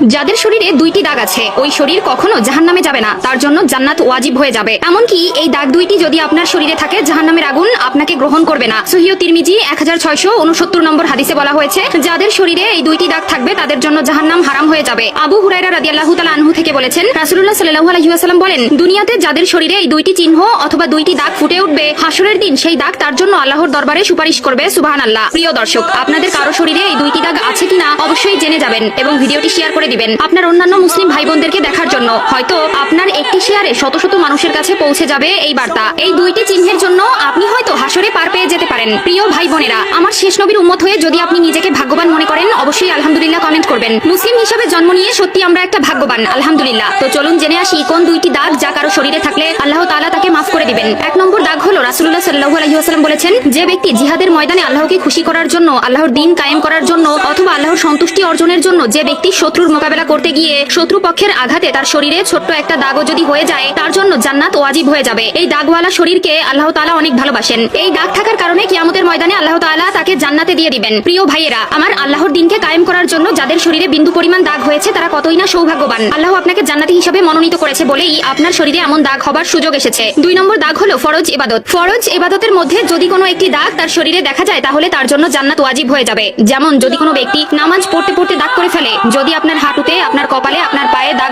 যাদের শরীরে দুইটি দাগ আছে ওই শরীর কখনো জাহান্নামে যাবে না, তার জন্য জান্নাত ওয়াজিব হয়ে যাবে। এমনকি এই দাগ দুইটি যদি আপনার শরীরে থাকে জাহান্নামের আগুন আপনাকে গ্রহণ করবে না। সহিহ তিরমিজি 1669 নম্বর হাদিসে বলা হয়েছে, যাদের শরীরে এই দুইটি দাগ থাকবে তাদের জন্য জাহান্নাম হারাম হয়ে যাবে। আবু হুরায়রা রাদিয়াল্লাহু তাআলা আনহু থেকে বলেছেন, রাসূলুল্লাহ সাল্লাল্লাহু আলাইহি ওয়াসাল্লাম বলেন, দুনিয়াতে যাদের শরীরে এই দুইটি চিহ্ন অথবা দুইটি দাগ ফুটে উঠবে, হাসরের দিন সেই দাগ তার জন্য আল্লাহর দরবারে সুপারিশ করবে। সুবহানাল্লাহ। প্রিয় দর্শক, আপনাদের কারো শরীরে এই দুইটি দাগ আছে কিনা অবশ্যই জেনে যাবেন এবং ভিডিওটি শেয়ার করে দিবেন আপনার অন্যান্য মুসলিম ভাই বোনদেরকে দেখার জন্য। হয়তো আপনার একটি শেয়ারে শত শত মানুষের কাছে পৌঁছে যাবে এই বার্তা। এই দুইটি চিহ্নের জন্য আপনি হয়তো হাসরে পার পেয়ে যেতে পারেন। প্রিয় ভাই বোনেরা, আমার শেষ নবীর উম্মত হয়ে যদি আপনি নিজেকে ভাগ্যবান মনে করেন অবশ্যই আলহামদুলিল্লাহ কমেন্ট করবেন। মুসলিম হিসেবে জন্ম নিয়ে সত্যি আমরা একটা ভাগ্যবান, আলহামদুলিল্লাহ। তো চলুন জেনে আসি কোন দুইটি দাগ যা কারো শরীরে থাকলে আল্লাহ তাআলা তাকে মাফ করে দিবেন। এক নম্বর দাগ হলো, রাসূলুল্লাহ সাল্লাল্লাহু আলাইহি ওয়াসাল্লাম বলেছেন, যে ব্যক্তি জিহাদের ময়দানে আল্লাহকে খুশি করার জন্য, আল্লাহর দ্বীন কায়েম করার জন্য অথবা আল্লাহর সন্তুষ্টি অর্জনের জন্য যে ব্যক্তি শত্রুর মোকাবেলা করতে গিয়ে শত্রুপক্ষের আঘাতে তার শরীরে ছোট্ট একটা দাগও যদি হয়ে যায় তার জন্য জান্নাত ওয়াজিব হয়ে যাবে। এই দাগওয়ালা শরীরকে আল্লাহ তাআলা অনেক ভালোবাসেন। এই দাগ থাকার কারণে কিয়ামতের ময়দানে আল্লাহ তাআলা তাকে জান্নাতে দিয়ে দিবেন। প্রিয় ভাইয়েরা আমার, আল্লাহর দ্বীনকে কায়েম করার জন্য যাদের শরীরে বিন্দু পরিমাণ দাগ হয়েছে তারা কতই না সৌভাগ্যবান। আল্লাহ আপনাকে জান্নাতি হিসেবে মনোনীত করেছে বলেই আপনার শরীরে এমন দাগ হবার সুযোগ এসেছে। দুই নম্বর দাগ হলো ফরজ ইবাদত। ফরজ ইবাদতের মধ্যে যদি কোনো একটি দাগ তার শরীরে দেখা যায় তাহলে তার জন্য জান্নাত ওয়াজিব হয়ে যাবে। যেমন যদি কোনো ব্যক্তি নামাজ পড়তে পড়তে দাগ করে ফেলে, যদি আপনার হাঁটুতে, আপনার কপালে, আপনার পায়ে দাগ